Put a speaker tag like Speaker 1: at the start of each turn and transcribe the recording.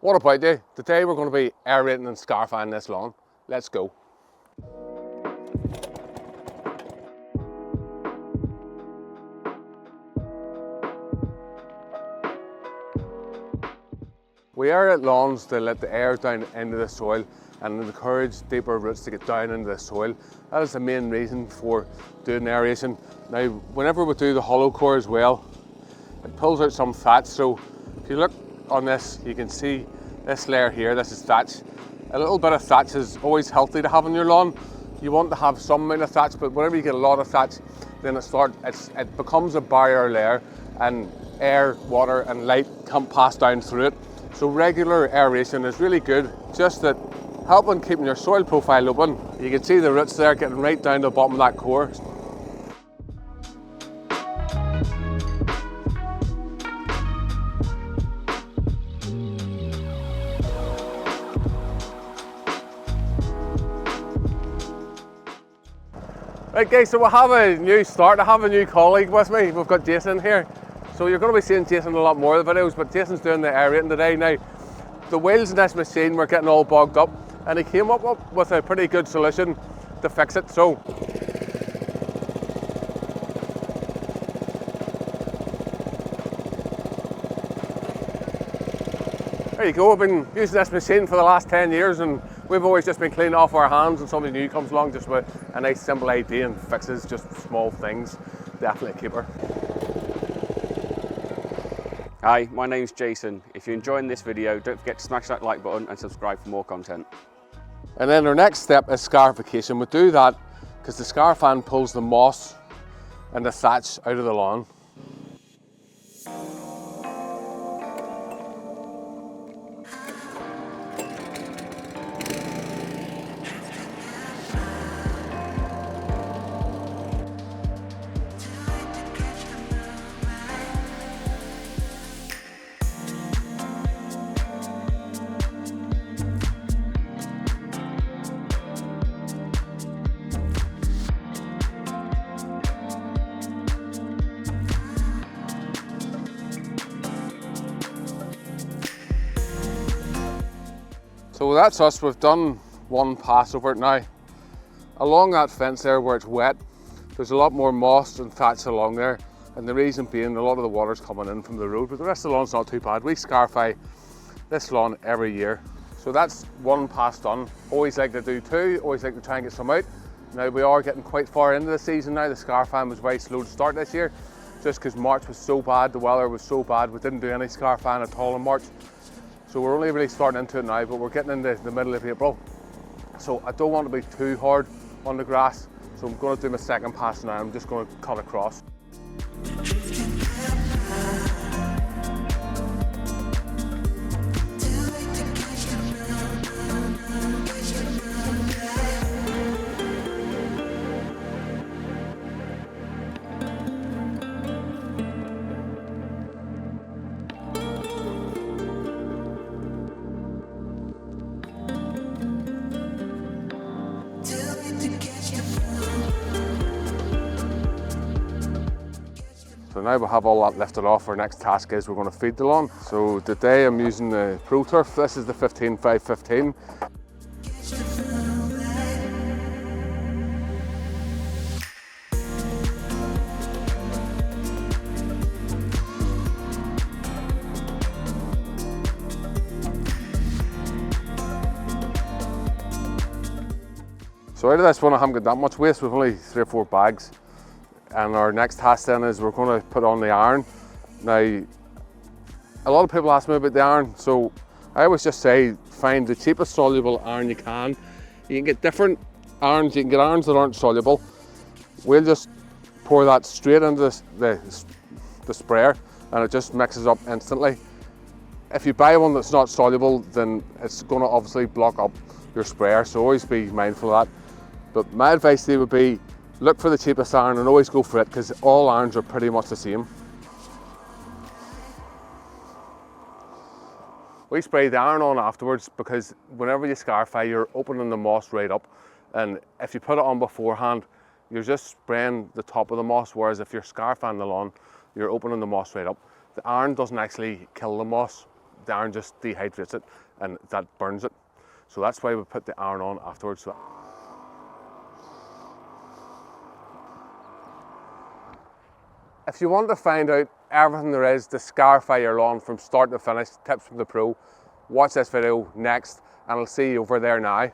Speaker 1: What about you? Today we're going to be aerating and scarifying this lawn. Let's go. We aerate lawns to let the air down into the soil and encourage deeper roots to get down into the soil. That is the main reason for doing aeration. Now, whenever we do the hollow core as well, it pulls out some thatch. So if you look on this, you can see this layer here, this is thatch. A little bit of thatch is always healthy to have on your lawn. You want to have some amount of thatch, but whenever you get a lot of thatch, then it becomes a barrier layer and air, water and light can't pass down through it. So regular aeration is really good, just at helping keeping your soil profile open. You can see the roots there getting right down to the bottom of that core. Right guys, so we have a new start. I have a new colleague with me. We've got Jason here. So you're going to be seeing Jason in a lot more of the videos, but Jason's doing the aerating today. Now, the wheels in this machine were getting all bogged up, and he came up with a pretty good solution to fix it. So, there you go. I've been using this machine for the last 10 years, and we've always just been cleaning off our hands, and somebody new comes along just with a nice simple idea and fixes just small things. Definitely a keeper.
Speaker 2: Hi, my name's Jason. If you're enjoying this video, don't forget to smash that like button and subscribe for more content.
Speaker 1: And then our next step is scarification. We do that because the scarifying pulls the moss and the thatch out of the lawn. So that's us, we've done one pass over it now. Along that fence there where it's wet, there's a lot more moss and thatch along there, and the reason being a lot of the water's coming in from the road, but the rest of the lawn's not too bad. We scarify this lawn every year. So that's one pass done. Always like to do two, always like to try and get some out. Now we are getting quite far into the season now. The scarifying was very slow to start this year, just because March was so bad, the weather was so bad, we didn't do any scarifying at all in March. So we're only really starting into it now, but we're getting into the middle of April. So I don't want to be too hard on the grass. So I'm going to do my second pass now. I'm just going to cut across. So now we have all that lifted off. Our next task is we're going to feed the lawn. So today I'm using the Pro Turf. This is the 15-5-15. So out of this one I haven't got that much waste. We've only 3 or 4 bags. And our next task then is we're going to put on the iron. Now, a lot of people ask me about the iron, so I always just say find the cheapest soluble iron you can. You can get different irons, you can get irons that aren't soluble. We'll just pour that straight into the sprayer and it just mixes up instantly. If you buy one that's not soluble, then it's going to obviously block up your sprayer, so always be mindful of that. But my advice to you would be look for the cheapest iron and always go for it, because all irons are pretty much the same. We spray the iron on afterwards because whenever you scarify, you're opening the moss right up, and if you put it on beforehand, you're just spraying the top of the moss, whereas if you're scarifying the lawn, you're opening the moss right up. The iron doesn't actually kill the moss the iron just dehydrates it and that burns it. So that's why we put the iron on afterwards. So if you want to find out everything there is to scarify your lawn from start to finish, tips from the pro, watch this video next and I'll see you over there now.